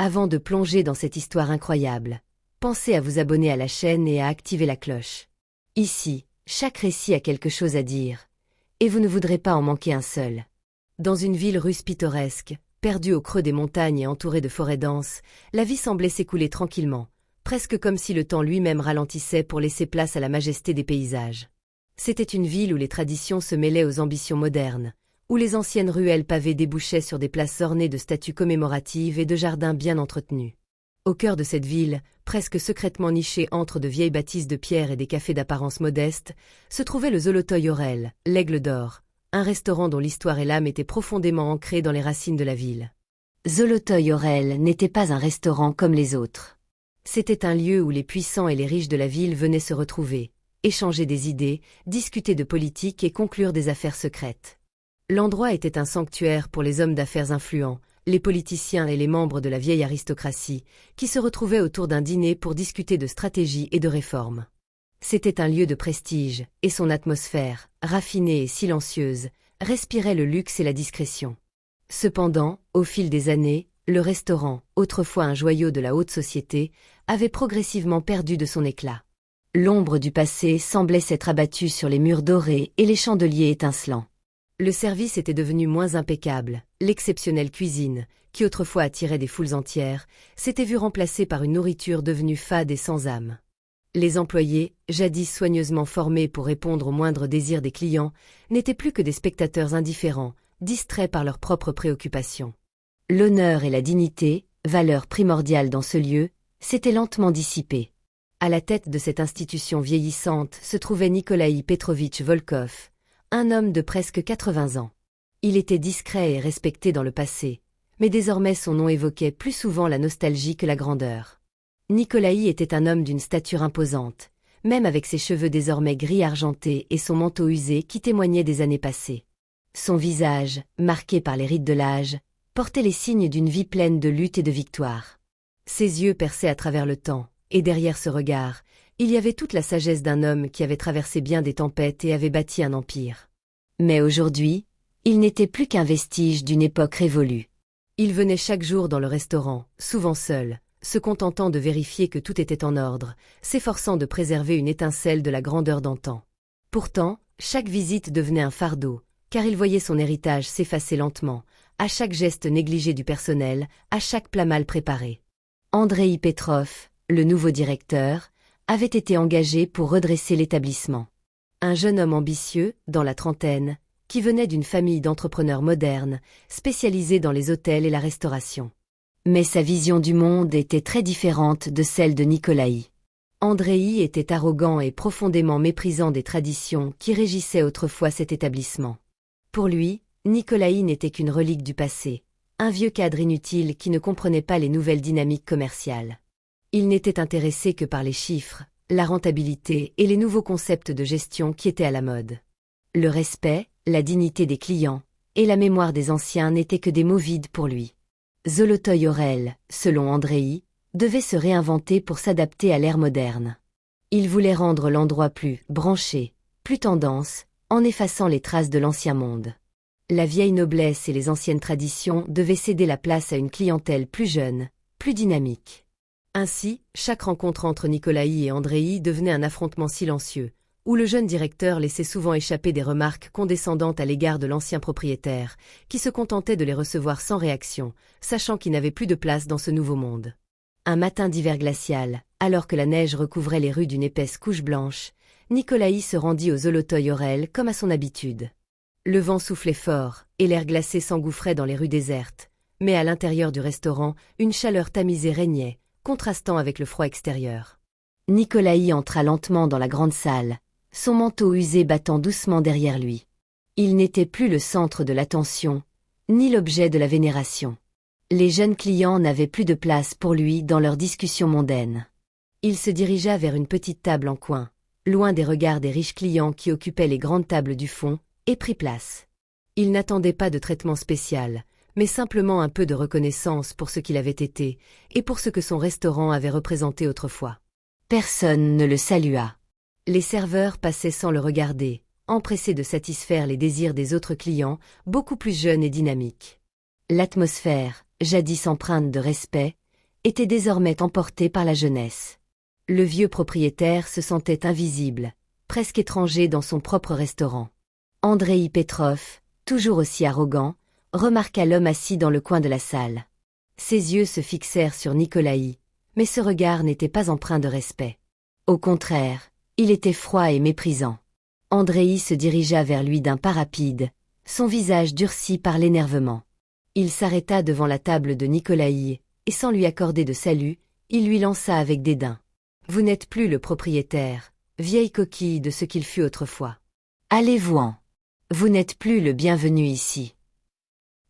Avant de plonger dans cette histoire incroyable, pensez à vous abonner à la chaîne et à activer la cloche. Ici, chaque récit a quelque chose à dire, et vous ne voudrez pas en manquer un seul. Dans une ville russe pittoresque, perdue au creux des montagnes et entourée de forêts denses, la vie semblait s'écouler tranquillement, presque comme si le temps lui-même ralentissait pour laisser place à la majesté des paysages. C'était une ville où les traditions se mêlaient aux ambitions modernes, où les anciennes ruelles pavées débouchaient sur des places ornées de statues commémoratives et de jardins bien entretenus. Au cœur de cette ville, presque secrètement nichée entre de vieilles bâtisses de pierre et des cafés d'apparence modeste, se trouvait le Zolotoï Orel, l'Aigle d'Or, un restaurant dont l'histoire et l'âme étaient profondément ancrées dans les racines de la ville. Zolotoï Orel n'était pas un restaurant comme les autres. C'était un lieu où les puissants et les riches de la ville venaient se retrouver, échanger des idées, discuter de politique et conclure des affaires secrètes. L'endroit était un sanctuaire pour les hommes d'affaires influents, les politiciens et les membres de la vieille aristocratie, qui se retrouvaient autour d'un dîner pour discuter de stratégie et de réformes. C'était un lieu de prestige, et son atmosphère, raffinée et silencieuse, respirait le luxe et la discrétion. Cependant, au fil des années, le restaurant, autrefois un joyau de la haute société, avait progressivement perdu de son éclat. L'ombre du passé semblait s'être abattue sur les murs dorés et les chandeliers étincelants. Le service était devenu moins impeccable, l'exceptionnelle cuisine, qui autrefois attirait des foules entières, s'était vue remplacée par une nourriture devenue fade et sans âme. Les employés, jadis soigneusement formés pour répondre aux moindres désirs des clients, n'étaient plus que des spectateurs indifférents, distraits par leurs propres préoccupations. L'honneur et la dignité, valeurs primordiales dans ce lieu, s'étaient lentement dissipés. À la tête de cette institution vieillissante se trouvait Nikolaï Petrovitch Volkov, un homme de presque 80 ans. Il était discret et respecté dans le passé, mais désormais son nom évoquait plus souvent la nostalgie que la grandeur. Nikolaï était un homme d'une stature imposante, même avec ses cheveux désormais gris argentés et son manteau usé qui témoignait des années passées. Son visage, marqué par les rides de l'âge, portait les signes d'une vie pleine de lutte et de victoire. Ses yeux perçaient à travers le temps, et derrière ce regard, il y avait toute la sagesse d'un homme qui avait traversé bien des tempêtes et avait bâti un empire. Mais aujourd'hui, il n'était plus qu'un vestige d'une époque révolue. Il venait chaque jour dans le restaurant, souvent seul, se contentant de vérifier que tout était en ordre, s'efforçant de préserver une étincelle de la grandeur d'antan. Pourtant, chaque visite devenait un fardeau, car il voyait son héritage s'effacer lentement, à chaque geste négligé du personnel, à chaque plat mal préparé. Andreï Petrov, le nouveau directeur, avait été engagé pour redresser l'établissement. Un jeune homme ambitieux, dans la trentaine, qui venait d'une famille d'entrepreneurs modernes, spécialisés dans les hôtels et la restauration. Mais sa vision du monde était très différente de celle de Nikolaï. Andreï était arrogant et profondément méprisant des traditions qui régissaient autrefois cet établissement. Pour lui, Nikolaï n'était qu'une relique du passé, un vieux cadre inutile qui ne comprenait pas les nouvelles dynamiques commerciales. Il n'était intéressé que par les chiffres, la rentabilité et les nouveaux concepts de gestion qui étaient à la mode. Le respect, la dignité des clients et la mémoire des anciens n'étaient que des mots vides pour lui. Zolotoï Orel, selon Andreï, devait se réinventer pour s'adapter à l'ère moderne. Il voulait rendre l'endroit plus branché, plus tendance, en effaçant les traces de l'ancien monde. La vieille noblesse et les anciennes traditions devaient céder la place à une clientèle plus jeune, plus dynamique. Ainsi, chaque rencontre entre Nikolaï et Andreï devenait un affrontement silencieux, où le jeune directeur laissait souvent échapper des remarques condescendantes à l'égard de l'ancien propriétaire, qui se contentait de les recevoir sans réaction, sachant qu'il n'avait plus de place dans ce nouveau monde. Un matin d'hiver glacial, alors que la neige recouvrait les rues d'une épaisse couche blanche, Nikolaï se rendit au Zolotoï Orel comme à son habitude. Le vent soufflait fort, et l'air glacé s'engouffrait dans les rues désertes, mais à l'intérieur du restaurant, une chaleur tamisée régnait, contrastant avec le froid extérieur. Nikolaï entra lentement dans la grande salle, son manteau usé battant doucement derrière lui. Il n'était plus le centre de l'attention, ni l'objet de la vénération. Les jeunes clients n'avaient plus de place pour lui dans leurs discussions mondaines. Il se dirigea vers une petite table en coin, loin des regards des riches clients qui occupaient les grandes tables du fond, et prit place. Il n'attendait pas de traitement spécial, mais simplement un peu de reconnaissance pour ce qu'il avait été, et pour ce que son restaurant avait représenté autrefois. Personne ne le salua. Les serveurs passaient sans le regarder, empressés de satisfaire les désirs des autres clients, beaucoup plus jeunes et dynamiques. L'atmosphère, jadis empreinte de respect, était désormais emporté par la jeunesse. Le vieux propriétaire se sentait invisible, presque étranger dans son propre restaurant. Andreï Petrov, toujours aussi arrogant, remarqua l'homme assis dans le coin de la salle. Ses yeux se fixèrent sur Nikolaï, mais ce regard n'était pas empreint de respect. Au contraire, il était froid et méprisant. Andreï se dirigea vers lui d'un pas rapide, son visage durci par l'énervement. Il s'arrêta devant la table de Nikolaï, et sans lui accorder de salut, il lui lança avec dédain. « Vous n'êtes plus le propriétaire, vieille coquille de ce qu'il fut autrefois. Allez-vous-en. Vous n'êtes plus le bienvenu ici. »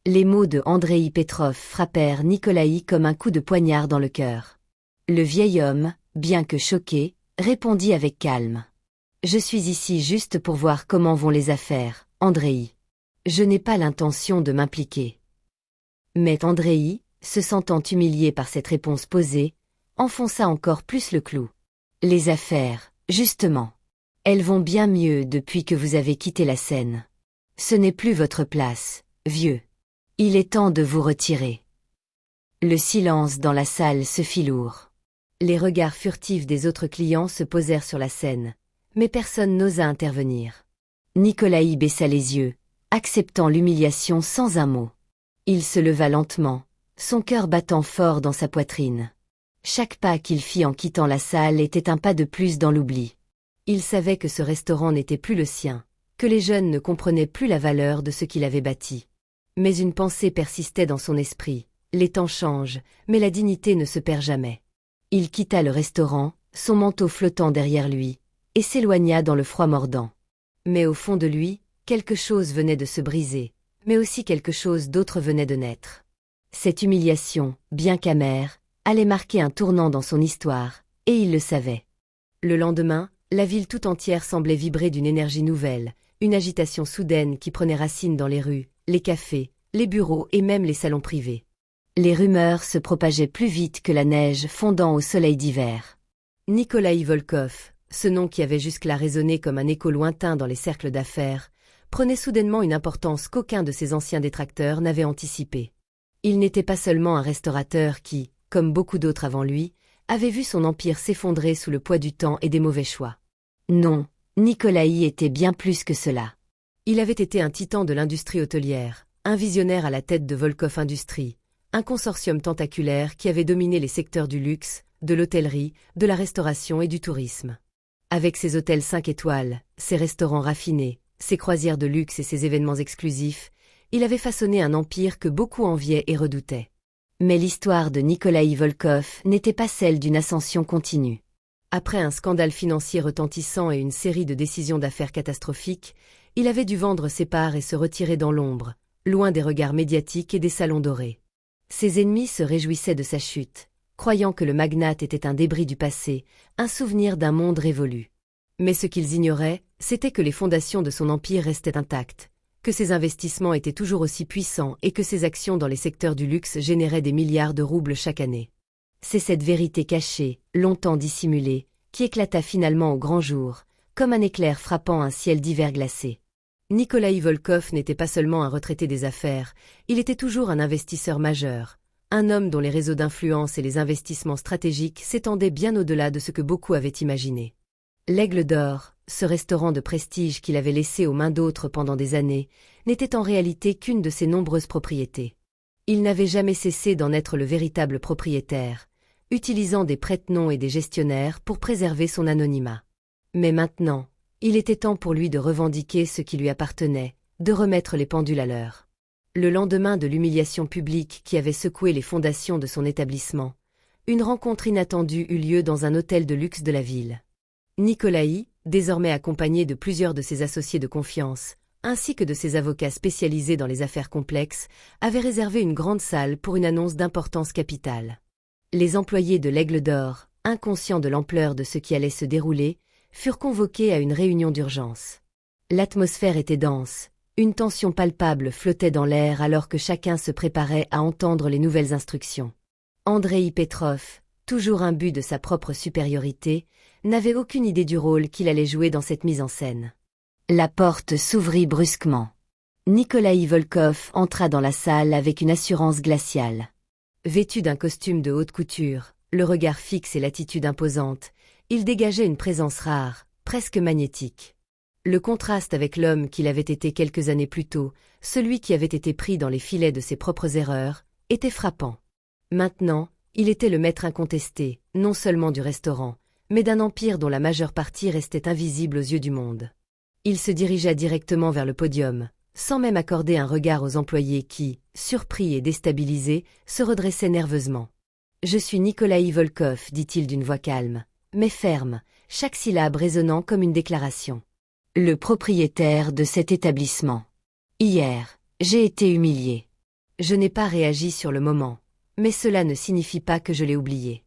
Les mots de Andreï Petrov frappèrent Nikolaï comme un coup de poignard dans le cœur. Le vieil homme, bien que choqué, répondit avec calme. « Je suis ici juste pour voir comment vont les affaires, Andreï. Je n'ai pas l'intention de m'impliquer. » Mais Andreï, se sentant humilié par cette réponse posée, enfonça encore plus le clou. « Les affaires, justement. Elles vont bien mieux depuis que vous avez quitté la scène. Ce n'est plus votre place, vieux. Il est temps de vous retirer. » Le silence dans la salle se fit lourd. Les regards furtifs des autres clients se posèrent sur la scène, mais personne n'osa intervenir. Nikolaï baissa les yeux, acceptant l'humiliation sans un mot. Il se leva lentement, son cœur battant fort dans sa poitrine. Chaque pas qu'il fit en quittant la salle était un pas de plus dans l'oubli. Il savait que ce restaurant n'était plus le sien, que les jeunes ne comprenaient plus la valeur de ce qu'il avait bâti. Mais une pensée persistait dans son esprit. Les temps changent, mais la dignité ne se perd jamais. Il quitta le restaurant, son manteau flottant derrière lui, et s'éloigna dans le froid mordant. Mais au fond de lui, quelque chose venait de se briser, mais aussi quelque chose d'autre venait de naître. Cette humiliation, bien qu'amère, allait marquer un tournant dans son histoire, et il le savait. Le lendemain, la ville tout entière semblait vibrer d'une énergie nouvelle, une agitation soudaine qui prenait racine dans les rues, les cafés, les bureaux et même les salons privés. Les rumeurs se propageaient plus vite que la neige fondant au soleil d'hiver. Nikolaï Volkov, ce nom qui avait jusque-là résonné comme un écho lointain dans les cercles d'affaires, prenait soudainement une importance qu'aucun de ses anciens détracteurs n'avait anticipée. Il n'était pas seulement un restaurateur qui, comme beaucoup d'autres avant lui, avait vu son empire s'effondrer sous le poids du temps et des mauvais choix. Non, Nikolaï était bien plus que cela. Il avait été un titan de l'industrie hôtelière, un visionnaire à la tête de Volkov Industries, un consortium tentaculaire qui avait dominé les secteurs du luxe, de l'hôtellerie, de la restauration et du tourisme. Avec ses hôtels 5 étoiles, ses restaurants raffinés, ses croisières de luxe et ses événements exclusifs, il avait façonné un empire que beaucoup enviaient et redoutaient. Mais l'histoire de Nikolaï Volkov n'était pas celle d'une ascension continue. Après un scandale financier retentissant et une série de décisions d'affaires catastrophiques, il avait dû vendre ses parts et se retirer dans l'ombre, loin des regards médiatiques et des salons dorés. Ses ennemis se réjouissaient de sa chute, croyant que le magnate était un débris du passé, un souvenir d'un monde révolu. Mais ce qu'ils ignoraient, c'était que les fondations de son empire restaient intactes, que ses investissements étaient toujours aussi puissants et que ses actions dans les secteurs du luxe généraient des milliards de roubles chaque année. C'est cette vérité cachée, longtemps dissimulée, qui éclata finalement au grand jour, comme un éclair frappant un ciel d'hiver glacé. Nikolaï Volkov n'était pas seulement un retraité des affaires, il était toujours un investisseur majeur, un homme dont les réseaux d'influence et les investissements stratégiques s'étendaient bien au-delà de ce que beaucoup avaient imaginé. L'Aigle d'Or, ce restaurant de prestige qu'il avait laissé aux mains d'autres pendant des années, n'était en réalité qu'une de ses nombreuses propriétés. Il n'avait jamais cessé d'en être le véritable propriétaire, utilisant des prête-noms et des gestionnaires pour préserver son anonymat. Mais maintenant, il était temps pour lui de revendiquer ce qui lui appartenait, de remettre les pendules à l'heure. Le lendemain de l'humiliation publique qui avait secoué les fondations de son établissement, une rencontre inattendue eut lieu dans un hôtel de luxe de la ville. Nikolaï, désormais accompagné de plusieurs de ses associés de confiance, ainsi que de ses avocats spécialisés dans les affaires complexes, avait réservé une grande salle pour une annonce d'importance capitale. Les employés de l'Aigle d'Or, inconscients de l'ampleur de ce qui allait se dérouler, furent convoqués à une réunion d'urgence. L'atmosphère était dense, une tension palpable flottait dans l'air alors que chacun se préparait à entendre les nouvelles instructions. Andreï Petrov, toujours imbu de sa propre supériorité, n'avait aucune idée du rôle qu'il allait jouer dans cette mise en scène. La porte s'ouvrit brusquement. Nikolaï Volkov entra dans la salle avec une assurance glaciale. Vêtu d'un costume de haute couture, le regard fixe et l'attitude imposante, il dégageait une présence rare, presque magnétique. Le contraste avec l'homme qu'il avait été quelques années plus tôt, celui qui avait été pris dans les filets de ses propres erreurs, était frappant. Maintenant, il était le maître incontesté, non seulement du restaurant, mais d'un empire dont la majeure partie restait invisible aux yeux du monde. Il se dirigea directement vers le podium, sans même accorder un regard aux employés qui, surpris et déstabilisés, se redressaient nerveusement. « Je suis Nikolaï Volkov », dit-il d'une voix calme, mais ferme, chaque syllabe résonnant comme une déclaration. « Le propriétaire de cet établissement. Hier, j'ai été humilié. Je n'ai pas réagi sur le moment, mais cela ne signifie pas que je l'ai oublié. »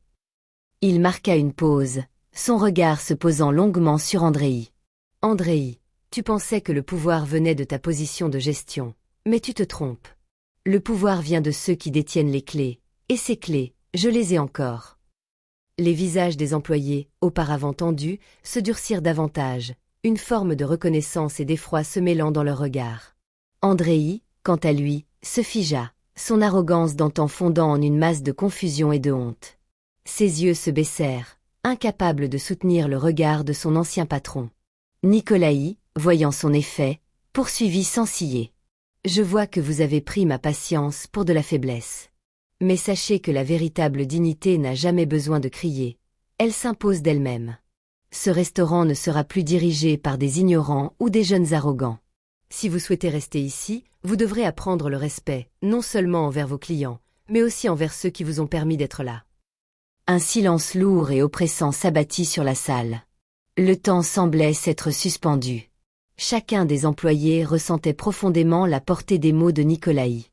Il marqua une pause, son regard se posant longuement sur Andréi. « Andréi, tu pensais que le pouvoir venait de ta position de gestion, mais tu te trompes. Le pouvoir vient de ceux qui détiennent les clés, et ces clés, je les ai encore. » Les visages des employés, auparavant tendus, se durcirent davantage, une forme de reconnaissance et d'effroi se mêlant dans leurs regards. Andréi, quant à lui, se figea, son arrogance d'antan fondant en une masse de confusion et de honte. Ses yeux se baissèrent, incapables de soutenir le regard de son ancien patron. Nikolaï, voyant son effet, poursuivit sans ciller. « Je vois que vous avez pris ma patience pour de la faiblesse. Mais sachez que la véritable dignité n'a jamais besoin de crier. Elle s'impose d'elle-même. Ce restaurant ne sera plus dirigé par des ignorants ou des jeunes arrogants. Si vous souhaitez rester ici, vous devrez apprendre le respect, non seulement envers vos clients, mais aussi envers ceux qui vous ont permis d'être là. » Un silence lourd et oppressant s'abattit sur la salle. Le temps semblait s'être suspendu. Chacun des employés ressentait profondément la portée des mots de Nikolaï.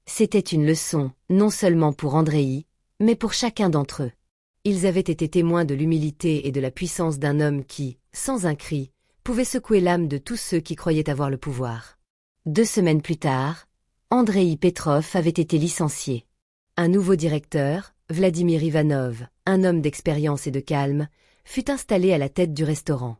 C'était une leçon, non seulement pour Andréi, mais pour chacun d'entre eux. Ils avaient été témoins de l'humilité et de la puissance d'un homme qui, sans un cri, pouvait secouer l'âme de tous ceux qui croyaient avoir le pouvoir. 2 semaines plus tard, Andréi Petrov avait été licencié. Un nouveau directeur, Vladimir Ivanov, un homme d'expérience et de calme, fut installé à la tête du restaurant.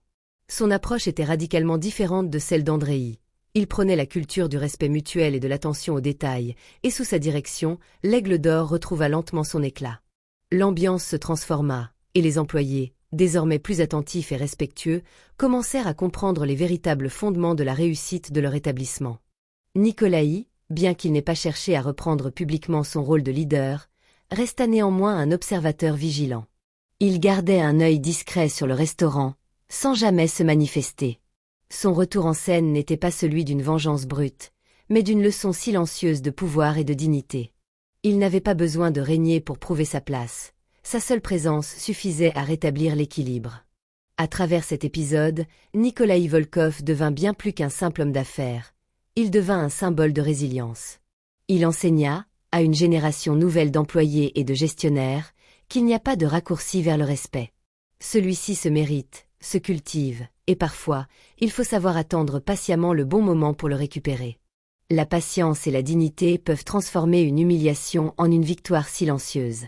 Son approche était radicalement différente de celle d'Andréi. Il prônait la culture du respect mutuel et de l'attention aux détails, et sous sa direction, l'Aigle d'Or retrouva lentement son éclat. L'ambiance se transforma, et les employés, désormais plus attentifs et respectueux, commencèrent à comprendre les véritables fondements de la réussite de leur établissement. Nikolaï, bien qu'il n'ait pas cherché à reprendre publiquement son rôle de leader, resta néanmoins un observateur vigilant. Il gardait un œil discret sur le restaurant, sans jamais se manifester. Son retour en scène n'était pas celui d'une vengeance brute, mais d'une leçon silencieuse de pouvoir et de dignité. Il n'avait pas besoin de régner pour prouver sa place. Sa seule présence suffisait à rétablir l'équilibre. À travers cet épisode, Nikolaï Volkov devint bien plus qu'un simple homme d'affaires. Il devint un symbole de résilience. Il enseigna, à une génération nouvelle d'employés et de gestionnaires, qu'il n'y a pas de raccourci vers le respect. Celui-ci se mérite, se cultive, et parfois, il faut savoir attendre patiemment le bon moment pour le récupérer. La patience et la dignité peuvent transformer une humiliation en une victoire silencieuse.